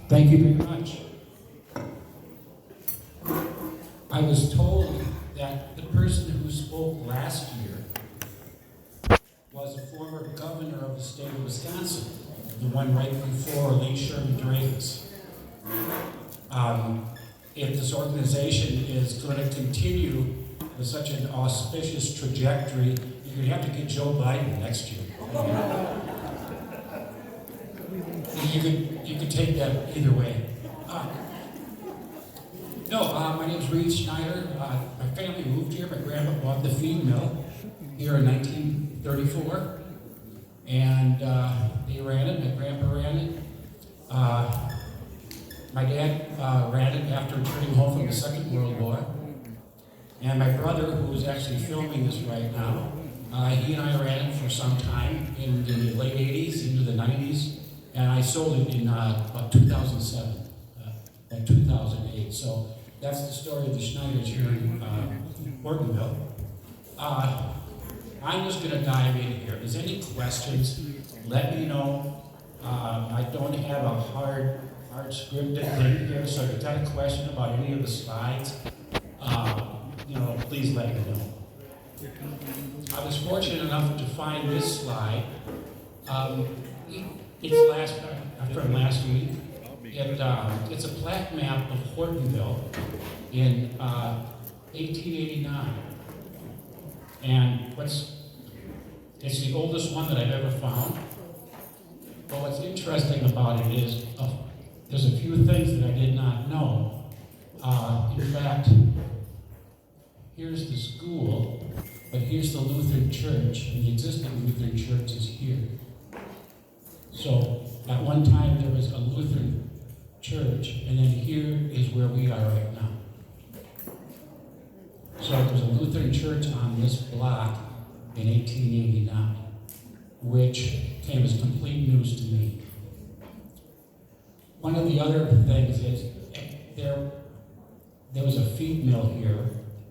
Thank you very much. I was told that the person who spoke last year was a former governor of the state of Wisconsin, the one right before Lee Sherman Dreyfus. If this organization is going to continue with such an auspicious trajectory, you're going to have to get Joe Biden next year. You could take that either way. My name's Reed Schneider. My family moved here. My grandpa bought the feed mill here in 1934, and they ran it. My grandpa ran it. My dad ran it after returning home from the Second World War. And my brother, who is actually filming this right now, he and I ran it for some time in the late 80s into the 90s, and I sold it in about 2007, and 2008. So that's the story of the Schneiders here in Hortonville. I'm just going to dive in here. If there's any questions, let me know. I don't have a hard scripted thing here, so if you've got a question about any of the slides, please let me know. I was fortunate enough to find this slide. It's from last week. It's a plat map of Hortonville in 1889. And it's the oldest one that I've ever found. But what's interesting about it is there's a few things that I did not know. In fact, here's the school, but here's the Lutheran church, and the existing Lutheran church is here. So at one time there was a Lutheran church, and then here is where we are right now. So there's a Lutheran church on this block in 1889, which came as complete news to me. One of the other things is there was a feed mill here.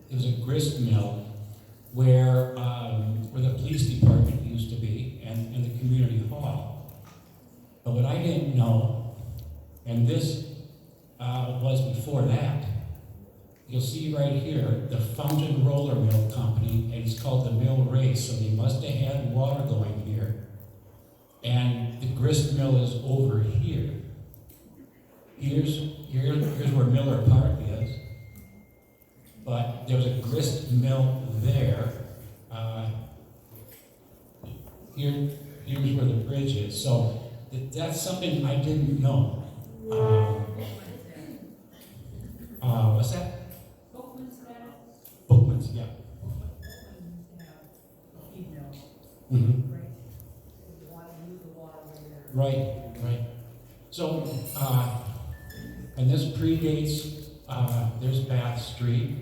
There was a grist mill where the police department used to be and the community hall. But what I didn't know, and this was before that, you'll see right here the Fountain Roller Mill Company, and it's called the Mill Race, so they must have had water going here. And the grist mill is over here. Here's where Miller Park is. But there was a grist mill there. Here's where the bridge is. So that's something I didn't know. What's that? Bookman's, yeah. Mm-hmm. Right. So, and this predates, there's Bath Street.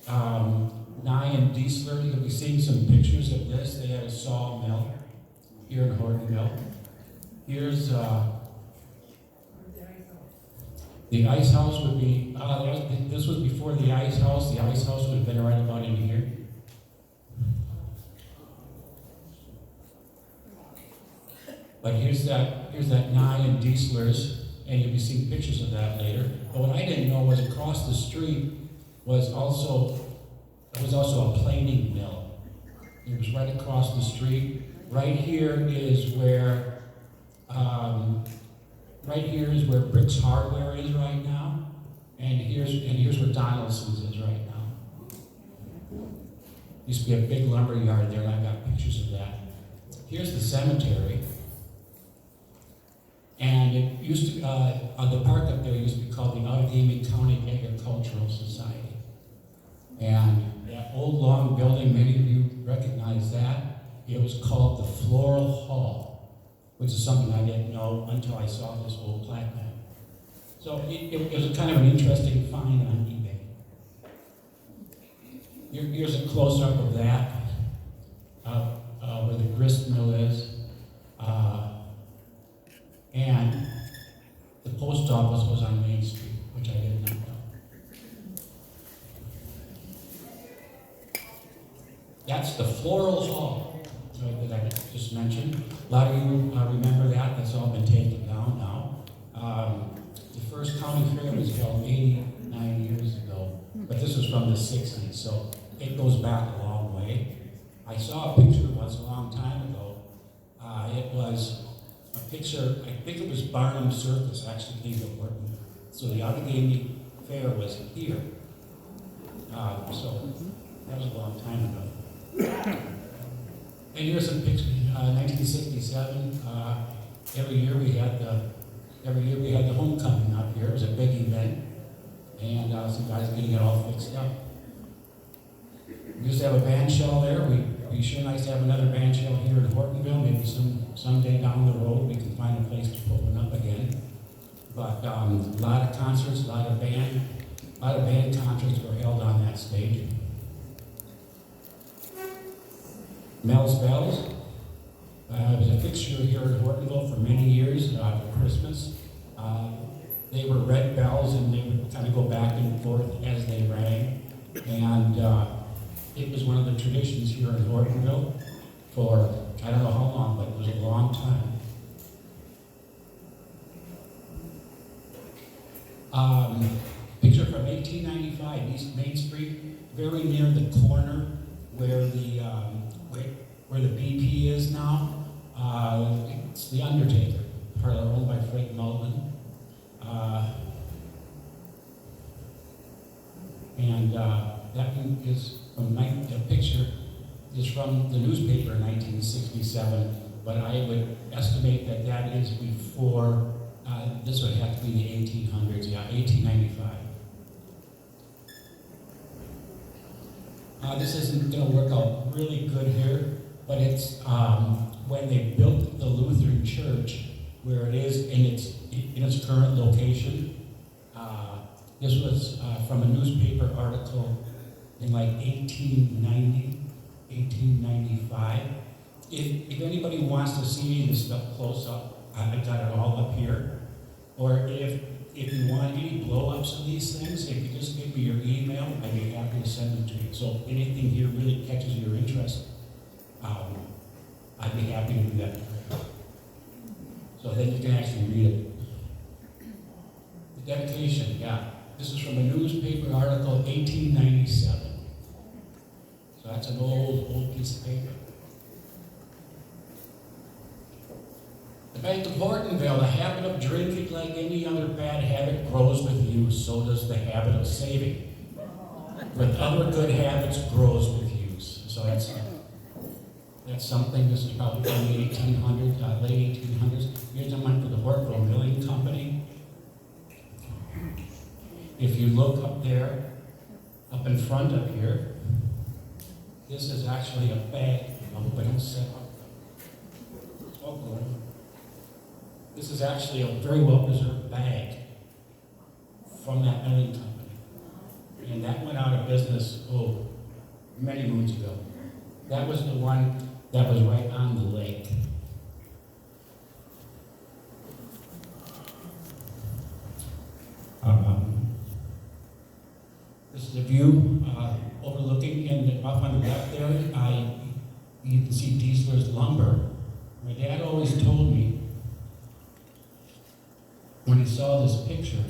Nye and Diesler, you'll be seeing some pictures of this. They had a sawmill here in Hortonville. Here's the ice house would be, this was before the ice house. The ice house would have been right about in here. But here's that Nye and Diesler's, and you'll be seeing pictures of that later. But what I didn't know was across the street was also a planing mill. It was right across the street. Right here is where Bricks Hardware is right now, and here's where Donaldson's is right now. Used to be a big lumber yard there, and I've got pictures of that. Here's the cemetery, and it used to the park up there used to be called the Outagamie County Agricultural Society. And that old long building, many of you recognize that. It was called the Floral Hall, which is something I didn't know until I saw this old plat map. So it was a kind of an interesting find on eBay. Here's a close-up of that, where the grist mill is. And the post office was on Main Street, which I did not know. That's the Floral Hall that I just mentioned. A lot of you remember that. That's all been taken down now. first county fair was held 89 years ago, but this was from the 60s, so it goes back a long way. I saw a picture once a long time ago. It was a picture, I think it was Barnum Circus actually came to Horton. So the Allegheny Fair was here. So that was a long time ago. And here's some pictures, 1967. Every year we had the homecoming up here. It was a big event, and some guys are getting it all fixed up. We used to have a band shell there. We'd be sure nice to have another band shell here in Hortonville. Maybe someday down the road we can find a place to put one up again. But a lot of concerts, a lot of band concerts were held on that stage. Mel's Bells. It was a fixture here in Hortonville for many years for Christmas. They were red bells, and they would kind of go back and forth as they rang. And it was one of the traditions here in Hortonville for, I don't know how long, but it was a long time. Picture from 1895, East Main Street, very near the corner where the BP is now. It's the Undertaker, parlor owned by Frank Mullen. That one is from the picture is from the newspaper in 1967, but I would estimate that that is before. This would have to be the 1800s, yeah, 1895. This isn't going to work out really good here, but it's when they built the Lutheran church, where it is in its current location. This was from a newspaper article in like 1890, 1895. If anybody wants to see this stuff close up, I got it all up here. Or if you want any blow-ups of these things, if you just give me your email, I'd be happy to send them to you. So if anything here really catches your interest, I'd be happy to do that. So then you can actually read it. The dedication, yeah. This is from a newspaper article, 1897. So that's an old piece of paper. The Bank of Hortonville, the habit of drinking like any other bad habit grows with use. So does the habit of saving. With other good habits grows with use. So that's something. This is probably from the 1800s, late 1800s. Here's one for the Hortonville Milling Company. If you look up there, up in front of here, this is actually a bag. I hope I don't set up. Oh, good. This is actually a very well-preserved bag from that milling company. And that went out of business, many moons ago. That was the one that was right on the lake. This is a view overlooking, and up on the left there, you can see Diesler's lumber. My dad always told me, when he saw this picture,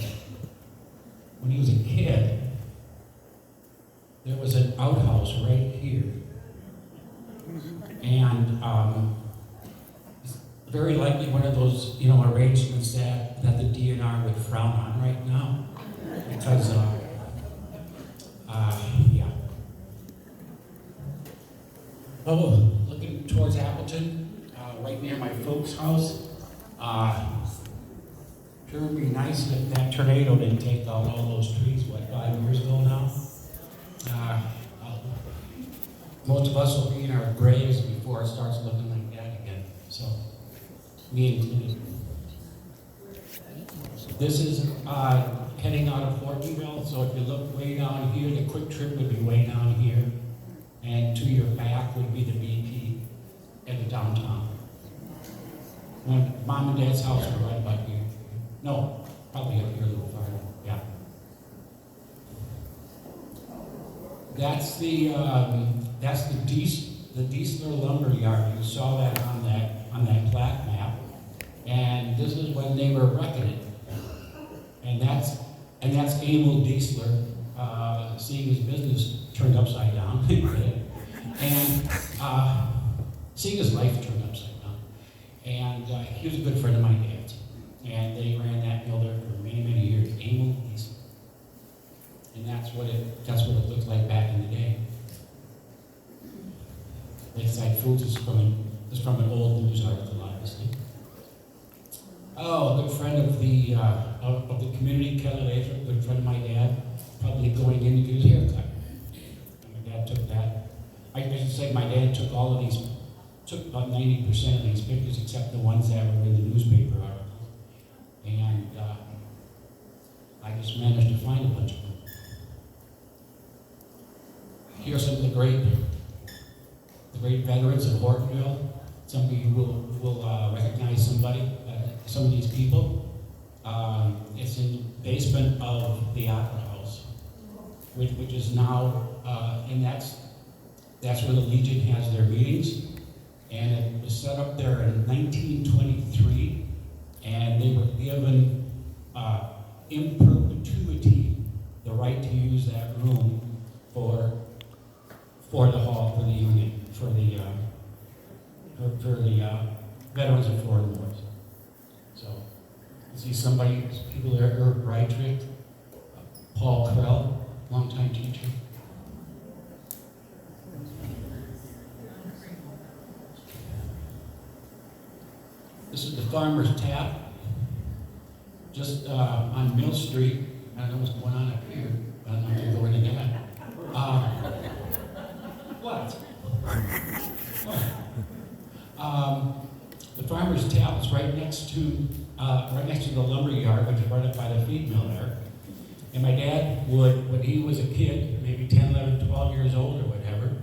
when he was a kid, there was an outhouse right here. And very likely one of those, arrangements that the DNR would frown on right now. Because, yeah. Oh, looking towards Appleton, right near my folks' house. Sure would be nice if that tornado didn't take out all those trees, 5 years ago now? Most of us will be in our graves before it starts looking like that again. So, me included. This is heading out of Hortonville, so if you look way down here, the Quick Trip would be way down here. And to your back would be the BP at the downtown. When Mom and Dad's house are right about here. No, probably up here a little farther. Yeah. That's the Diesler lumber yard. You saw that on that plat map, and this is when they were wrecking it. And And that's Emil Diesler, seeing his business turned upside down, and seeing his life turned upside down. And he was a good friend of my dad's. And they ran that mill there for many, many years, Emil Diesler. And that's what it looked like back in the day. Lakeside Foods is from an old news article, obviously. Oh, a good friend of the community, Kelly Laser, a good friend of my dad, probably going in to get his hair cut. And my dad took that. I should say my dad took about 90% of these pictures, except the ones that were in the newspaper article. And I just managed to find a bunch of them. Here are some of the great veterans of Hortonville. Some of you will recognize some of these people. It's in the basement of the Opera House, which is now, and that's where the Legion has their meetings. And it was set up there in 1923, and they were given in perpetuity the right to use that room for the hall, for the union, for the veterans of foreign wars. So, you see people there, Herb Reitrick, Paul Krell, longtime teacher. This is the Farmer's Tap, just on Mill Street. I don't know what's going on up here, but I'm not going to go into that. What? The Farmer's Tap is right next to the lumber yard, which is right up by the feed mill there. And my dad would, when he was a kid, maybe 10, 11, 12 years old or whatever,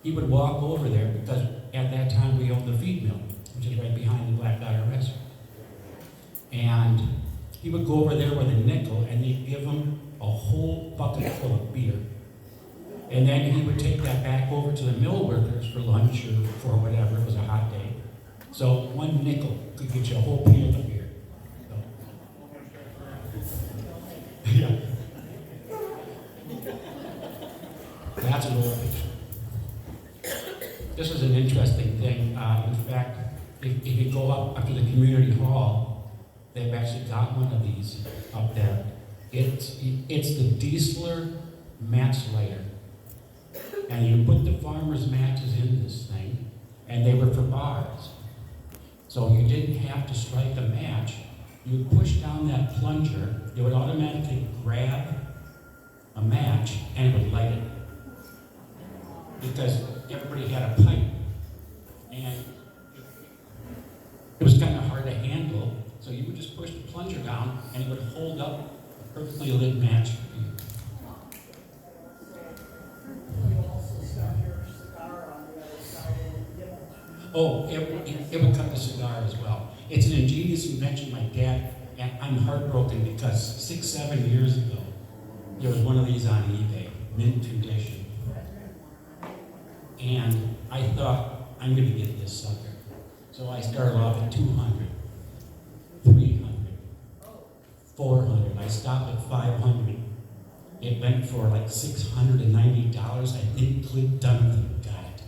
he would walk over there because at that time we owned the feed mill, which is right behind the Black Dyer restaurant. And he would go over there with a nickel and they'd give him a whole bucket full of beer. And then he would take that back over to the mill workers for lunch or for whatever, it was a hot day. So one nickel could get you a whole pail of beer. So. Yeah. That's an old picture. This is an interesting thing. In fact, if you go up to the community hall, they've actually got one of these up there. It's the Diesler match lighter. And you put the farmer's matches in this thing, and they were for bars. So you didn't have to strike a match. You would push down that plunger, it would automatically grab a match, and it would light it. Because everybody had a pipe. And it was kind of hard to handle, so you would just push the plunger down, and it would hold up a perfectly lit match for you. Oh, it would cut the cigar as well. It's an ingenious invention, my dad, and I'm heartbroken because 6, 7 years ago, there was one of these on eBay, mint condition. And I thought, I'm going to get this sucker. So I started off at 200, 300, 400. I stopped at 500. It went for like $690. I think Clint Duncan got it.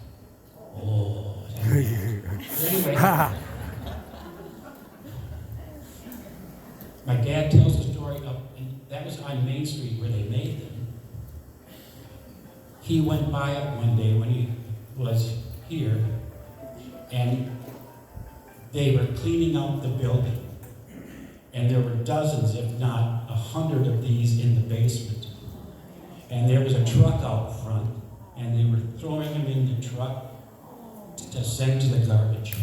Oh. Anyway, my dad tells the story of, and that was on Main Street where they made them. He went by it one day when he was here, and they were cleaning out the building, and there were dozens, if not 100 of these in the basement. And there was a truck out front, and they were throwing them in the truck to send to the garbage.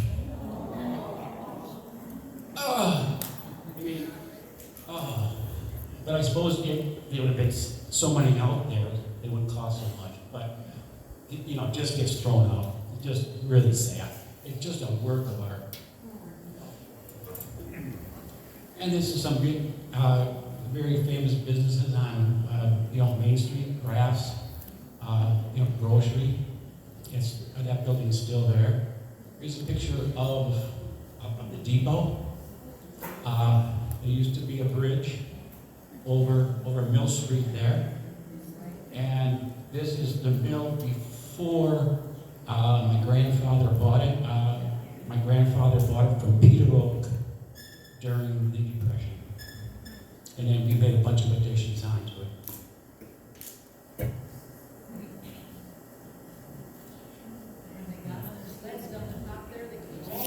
But I suppose if there would have been so many out there, it wouldn't cost so much. But, it just gets thrown out. It's just really sad. It's just a work of art. And this is some very famous businesses on, Main Street, crafts, grocery. That building's still there. Here's a picture of the depot. There used to be a bridge, over Mill Street there. And this is the mill before my grandfather bought it. My grandfather bought it from Peter Oak during the Depression. And then we made a bunch of additions onto it.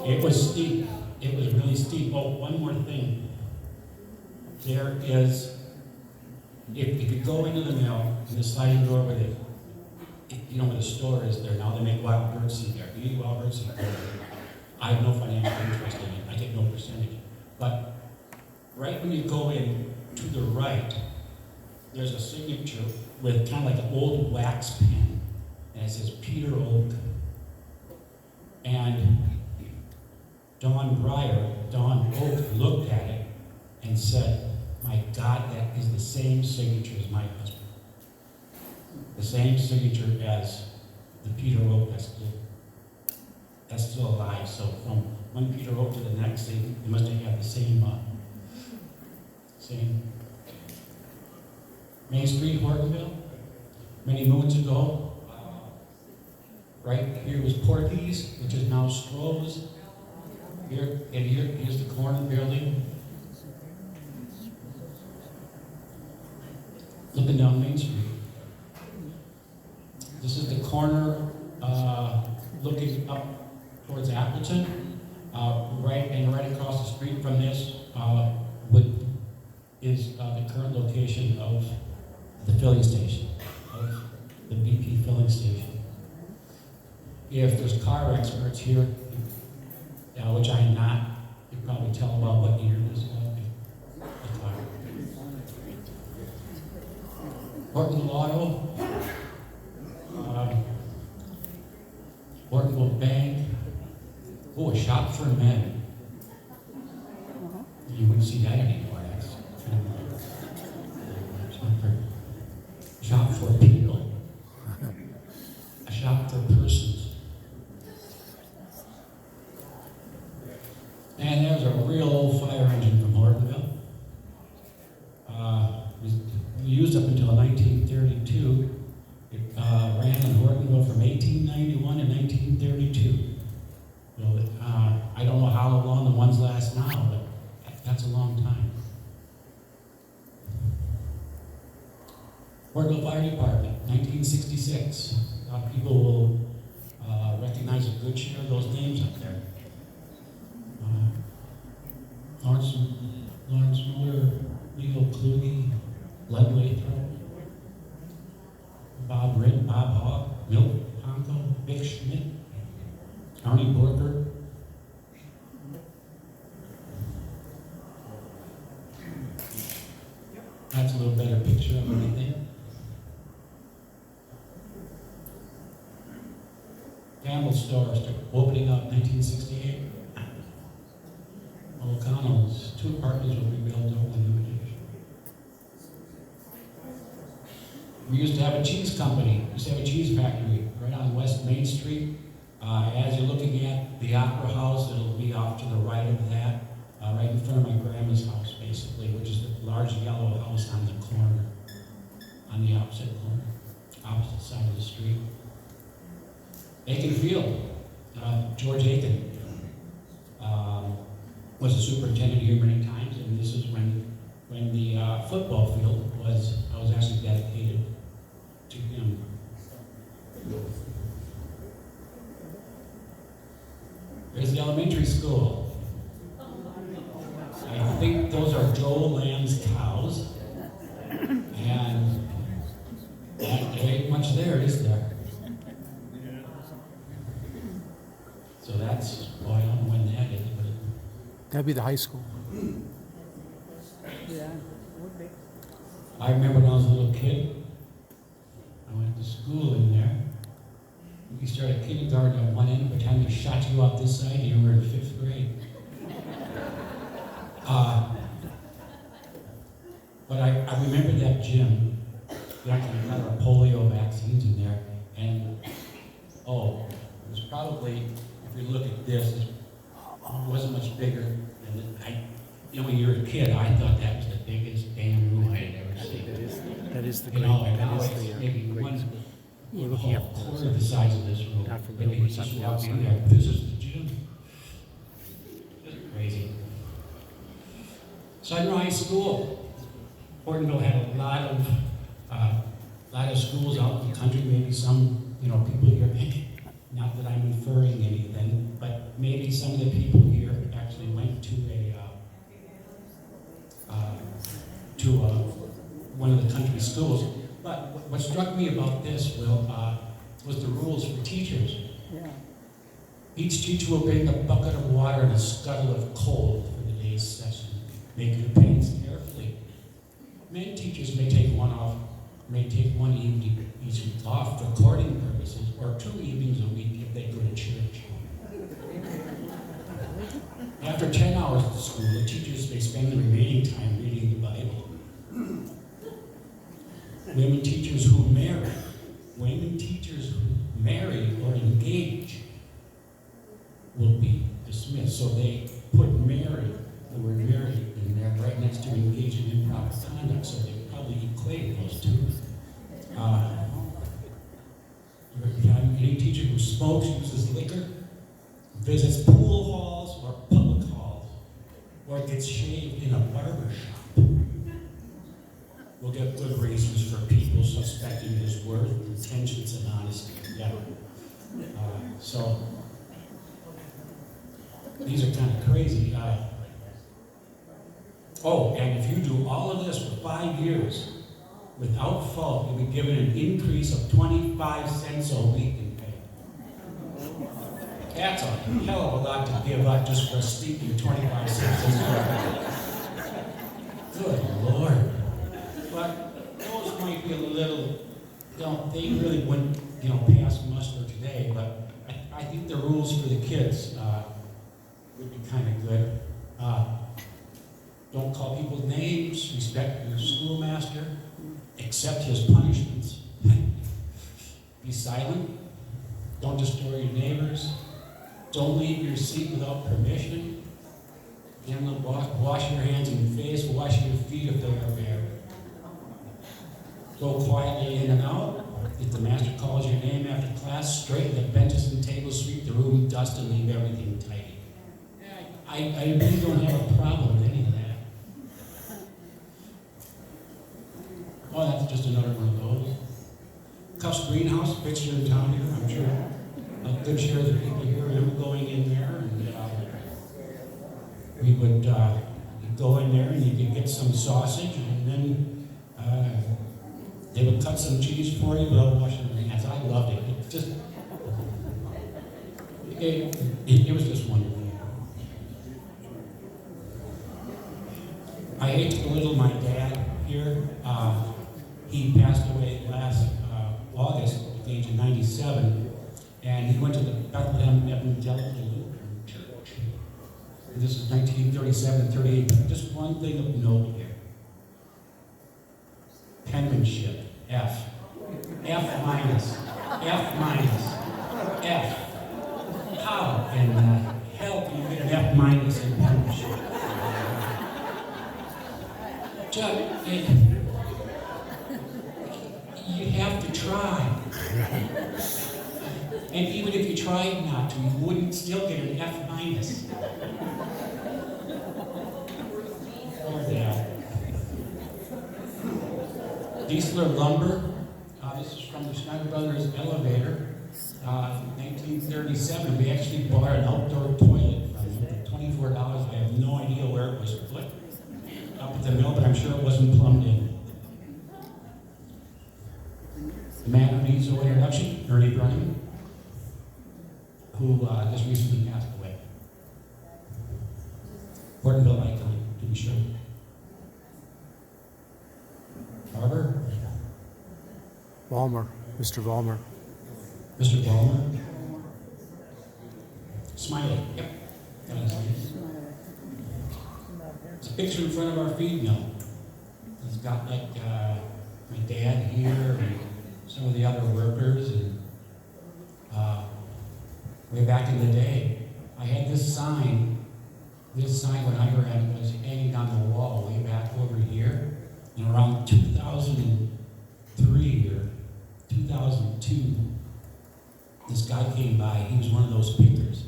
It was steep. It was really steep. Oh, one more thing. There is, if you go into the mill, in the sliding door where you know where the store is there now, they make wild bird seed there. You eat wild bird seed there. I have no financial interest in it. I get no percentage. But right when you go in to the right, there's a signature with kind of like an old wax pen, and it says Peter Oak. And Don Oak looked at it and said, "My God, that is the same signature as my husband. The same signature as the Peter Oak that's still alive." So from one Peter Oak to the next, they must have had the same Main Street, Hortonville. Many moons ago, right here was Porky's, which is now Stroh's. Here's the corner building. Looking down Main Street. This is the corner looking up towards Appleton. Right across the street from this is the current location of the filling station, of the BP filling station. If there's car experts here, which I am not, you can probably tell about what year this was. The car. Hortonville Auto, Hortonville Bank. Oh, a shop for men. You wouldn't see that anymore. That's shop for people. A shop for persons. And there's a real old fire engine from Hortonville. We used up until 1932. It ran in Hortonville from 1891 to 1932. So, I don't know how long the ones last now, but that's a long time. Hortonville Fire Department, 1966. A lot of people will recognize a good share of those names up there. Lawrence Mueller, Leo Kluge, Len Lathrop, Bob Ritt, Bob Hawk, Milt Ponko, Vic Schmidt, Arnie Borker. That's a little better picture of everything. Campbell's store opening up 1968. O'Connell's, 2 apartments were rebuilt over the new addition. We used to have a cheese company. We used to have a cheese factory right on West Main Street. As you're looking at the Opera House, it'll be off to the right of that, right in front of my grandma's house, basically, which is the large yellow house on the corner, on the opposite corner, opposite side of the street. Aiken Field, George Aiken was the superintendent here many times, and this is when the football field I was actually dedicated to him. There's the elementary school. I think those are Joe Lamb's cows, and there ain't much there, is there? So that's, boy, I don't know when that is, but That'd be the high school. Yeah, would be. I remember when I was a little kid, I went to school in there. You started kindergarten at one end, by the time they shot you off this side, you were in 5th grade. But I remember that gym. They actually had our polio vaccines in there, and it was probably, if you look at this, it wasn't much bigger. And when you were a kid, I thought that was the biggest damn room I had is the You grade, know, and that now is it's the maybe grade one school. We're looking at quarter the size of this room. Not from Maybe Gilbert, you just something walk else. in there, this is the gym. Just crazy. Sunrise School. Hortonville had a lot of schools out in the country, maybe some, people here, not that I'm inferring anything, but maybe some of the people here actually went to one of the country schools. But what struck me about this, Will, was the rules for teachers. Yeah. Each teacher will bring a bucket of water and a scuttle of coal for the day's session. Make your pains carefully. Many teachers may take one evening each week off for courting purposes, or 2 evenings a week if they go to church. After 10 hours at school, the teachers may spend the remaining time reading the Bible. Women teachers who marry or engage will be dismissed. So they put marry, the word marry, in there right next to engage in improper conduct. So they probably equate those two. Any teacher who smokes, uses liquor, visits pool halls or public halls, or gets shaved in a barber shop will get good reasons for people suspecting his worth, intentions, and honesty. Yeah. So these are kind of crazy. And if you do all of this for 5 years without fault, you'll be given an increase of 25 cents a week in pay. That's a hell of a lot to give up just for steeping 25 cents a week. Good Lord. But those might be a little, they really wouldn't, pass muster today, but I think the rules for the kids would be kind of good. Don't call people names, respect your schoolmaster, accept his punishments, be silent, don't disturb your neighbors, don't leave your seat without permission, wash your hands and face, wash your feet if they are bare. Go quietly in and out. If the master calls your name after class, straighten the benches and tables, sweep the room, dust, and leave everything tidy. I really don't have a problem with any of that. Oh, that's just another one of those. Cuffs Greenhouse, fixture in town here. I'm sure a good share of the people here remember going in there, and we would go in there and you could get some sausage, and then they would cut some cheese for you without washing your hands. I loved it. It was just wonderful. I hate to belittle my dad here. He passed away last August at the age of 97, and he went to the Bethlehem Evangelical Lutheran Church. And this is 1937-38. Just one thing of note here. Penmanship, F. F minus. F minus. F. How in the hell can you get an F minus in penmanship? You have to try. And even if you tried not to, you wouldn't still get an F minus. Or that. Diesler Lumber. This is from the Schneider Brothers elevator. 1937. We actually bought an outdoor toilet from them for $24. I have no idea where it was put up at the mill, but I'm sure it wasn't plumbed in. The man who needs no introduction, Ernie Bryan, who just recently passed away. Hortonville icon, to be sure. Barber? Balmer, Mr. Balmer. Mr. Balmer? Smiley, yep. That is nice. It's a picture in front of our feed mill. It's got like my dad here and some of the other workers, and way back in the day, I had this sign when I ran was hanging on the wall way back over here, and around 2000 2, this guy came by. He was one of those pickers.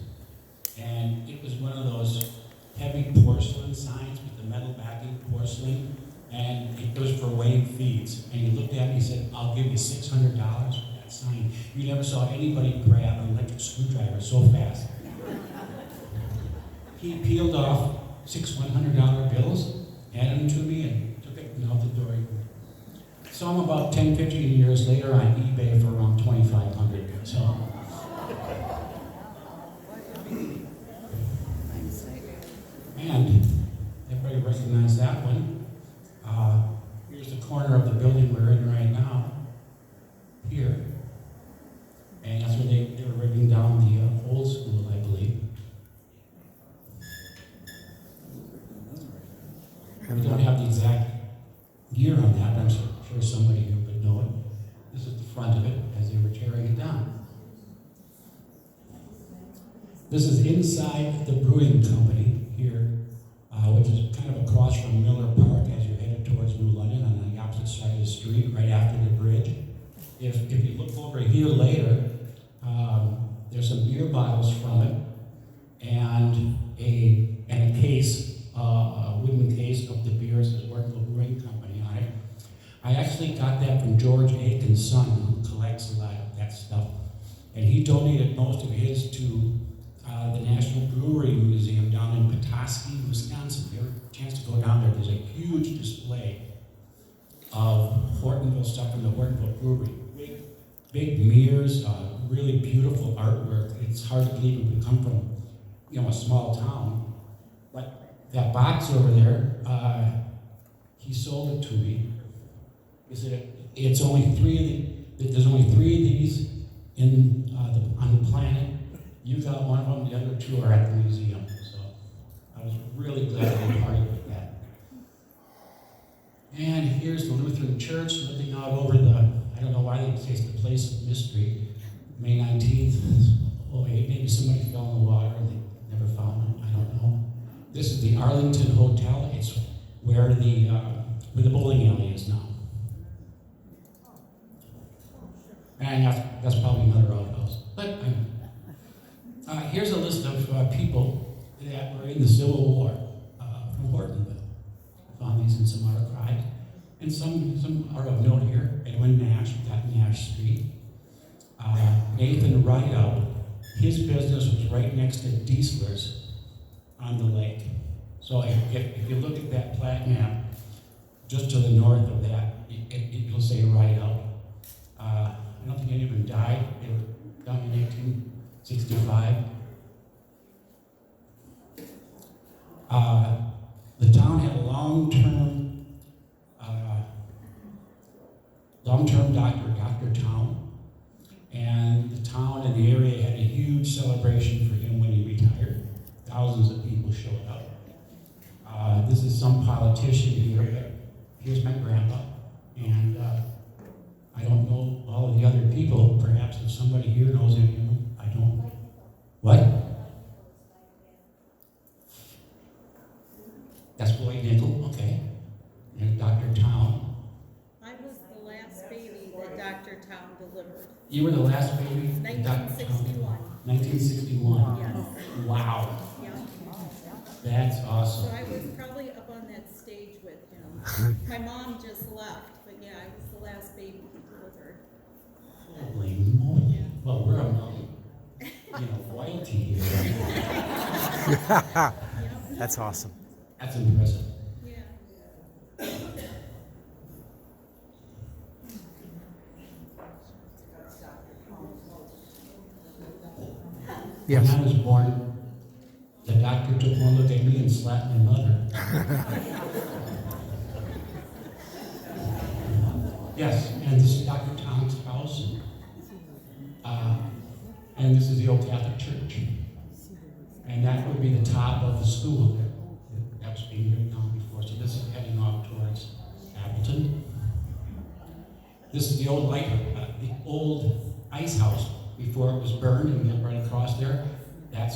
And it was one of those heavy porcelain signs with the metal backing, porcelain, and it was for weighing feeds. And he looked at me and he said, "I'll give you $600 for that sign." You never saw anybody grab an electric screwdriver so fast. He peeled off 6 $100 bills, handed them to me, and took it and out the door. Saw him about 10, 15 years later on eBay for around $2,500. So. And everybody recognize that one. Here's the corner of the building we're in right now, here. And that's where they were ripping down the old school, I believe. We don't have the exact year on that, but I'm sure somebody here would know it. This is the front of it as they were tearing it down. This is inside the brewing company here, which is kind of across from Miller Park as you're headed towards New London on the opposite side of the street, right after the bridge. If you look over here later, there's some beer bottles from it and a case, a wooden case of the beers that Hortonville Brewing Company on it. I actually got that from George Aiken's son, who collects a lot of that stuff, and he donated most of his to the National Brewery Museum down in Petoskey, Wisconsin. If you ever have a chance to go down there, there's a huge display of Hortonville stuff from the Hortonville Brewery. Big mirrors, really beautiful artwork. It's hard to believe it would come from, a small town. But that box over there, he sold it to me. He said there's only 3 of these on the planet. You got one of them, the other 2 are at the museum. So I was really glad to be part of that. And here's the Lutheran Church looking out over I don't know why they say it's the place of mystery. May 19th, maybe somebody fell in the water and they never found them, I don't know. This is the Arlington Hotel. It's where the bowling alley is now. And that's probably another outhouse. But here's a list of people that were in the Civil War from Hortonville. I found these in some archives. And some are of note here. Edwin Nash, got Nash Street. Nathan Rideout, his business was right next to Diesler's on the lake. So if you look at that plat map, just to the north of that, it'll say Rideout. I don't think any of them died. They were done in 1865. The town had a long-term doctor, Dr. Town, and the town and the area had a huge celebration for him when he retired. Thousands of people showed up. This is some politician here, but here's my grandpa, and I don't know all of the other people. Perhaps if somebody here knows any of them, I don't. What? That's Floyd Nickel, okay. And Dr. Town. I was the last baby that Dr. Town delivered. You were the last baby? 1961. 1961. Yes. Wow. Yeah. That's So awesome. I was probably up on that stage with him. My mom just left, but yeah, I was the last baby delivered. Holy moly. Yeah. Well, we're among, royalty here. Yep. That's awesome. That's impressive. Yeah. Yes. When I was born, the doctor took one look at me and slapped my mother. Yes, and this is Dr. Town's house. And this is the old Catholic Church. And that would be the top of the school there. That was being written down before. So this is heading off towards Appleton. This is the old the old ice house before it was burned, and right across there, that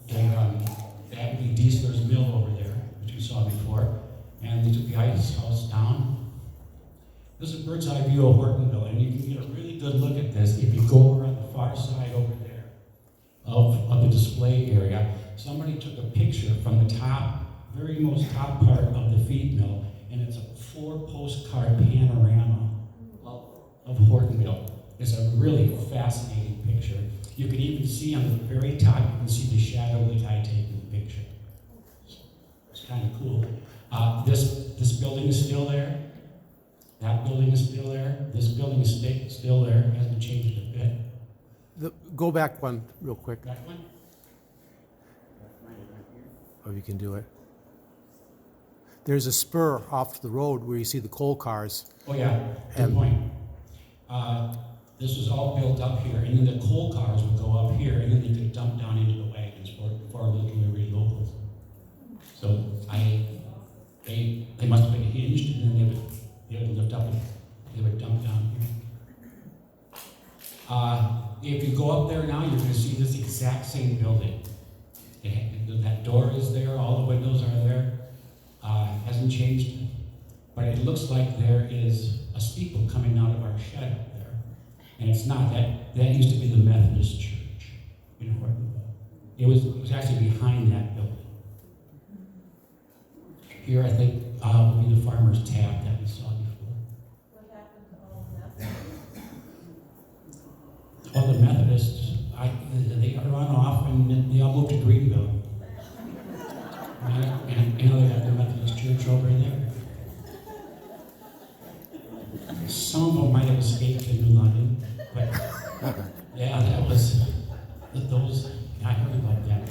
would be Diesler's Mill over there, which we saw before. And they took the ice house down. This is a bird's eye view of Hortonville, and you can get a really good look at this if you go over on the far side over there of the display area. Somebody took a picture from the top, very most top part of the feed mill, and it's a 4-postcard panorama of Hortonville. It's a really fascinating picture. You can even see on the very top, you can see the shadow of the guy taking the picture. It's kind of cool. This building is still there. That building is still there. This building is still there. It hasn't changed a bit. Go back one real quick, That one? if you can do it. There's a spur off the road where you see the coal cars. Oh yeah, good point. This was all built up here, and then the coal cars would go up here, and then they could dump down into the wagons for delivery locals. So they must have been hinged, and then they would lift up and they would dump down here. If you go up there now, you're going to see this exact same building. That door is there, all the windows are there. Hasn't changed, but it looks like there is a steeple coming out of our shed up there. And it's not. That used to be the Methodist church in Hortonville. It was actually behind that building. Here, I think, would be the farmer's tap that we saw before. What happened to all of that? All the Methodists, they got run off and they all moved to Greenville. And you know, they got the Methodist church over there. Some of them might have escaped to New London, but yeah, that was those. I heard about that.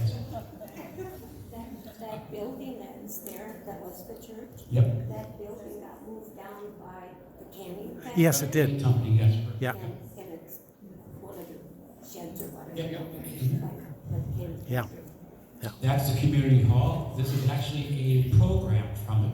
That building that is there, that was the church. Yep. That building got moved down by the canning factory. Yes, it did. Company, yes. Yeah. And it's one of the sheds or whatever. Yeah, By the canning Yeah. factory. That's the community hall. This is actually a program from it.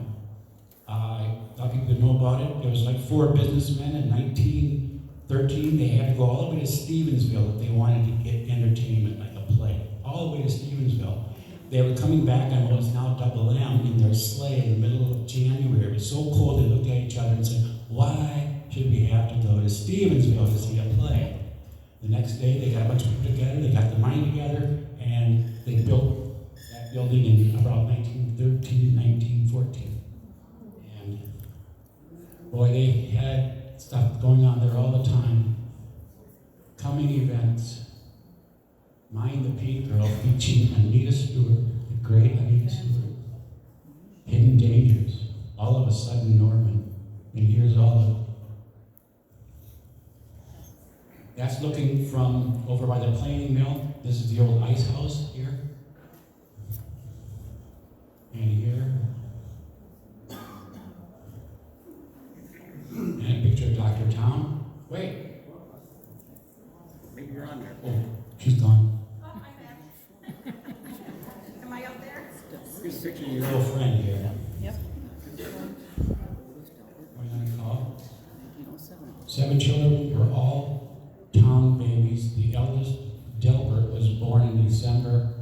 I thought people would know about it. There was like 4 businessmen in 1913. They had to go all the way to Stevensville if they wanted to get entertainment, like a play. All the way to Stevensville. They were coming back on what's now Double M in their sleigh in the middle of January. It was so cold they looked at each other and said, "Why should we have to go to Stevensville to see a play?" The next day they got a bunch of people together, they got the money together, and they built that building in about 1913, 1914. And boy, they had stuff going on there all the time. Coming events. Mind the Pink Girl featuring Anita Stewart, the great Anita Stewart. Hidden Dangers. All of a sudden Norman. And here's all of That's looking from over by the planing mill. This is the old ice house here. And here. And a picture of Dr. Tom. Wait. Maybe you're on there. Oh, she's gone. Oh, I'm back. Am I up there? Here's a picture of your little friend here. Yep. What are you gonna call? 7 children were all town babies. The eldest, Delbert, was born in December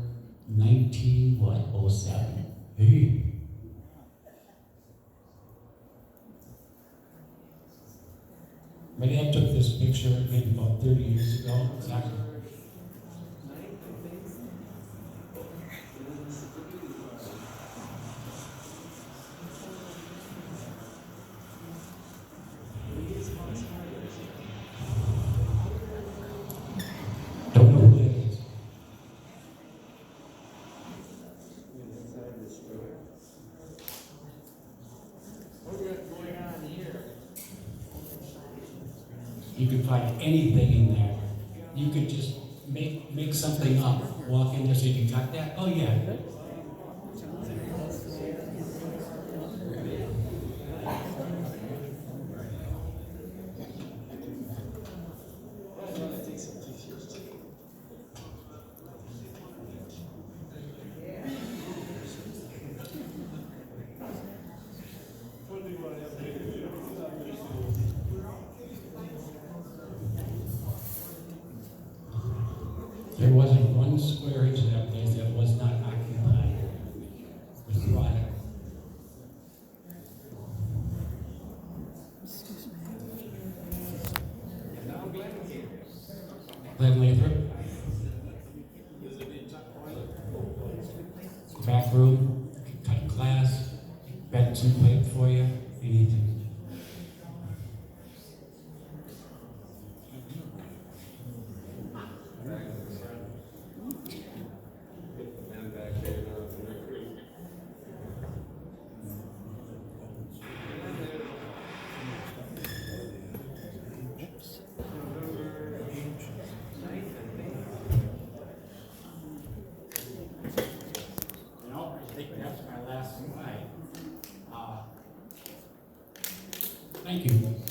1907. Hey. My dad took this picture maybe about 30 years ago. Exactly. Don't know who that is. You could find anything in there. You could just make something up. Walk in there, say, "You got that?" "Oh yeah." There wasn't one square inch of that place that was not occupied with product. Glenn Lathrop. Back room, cut glass, bed some plate for you, anything. I think that's my last slide. Thank you.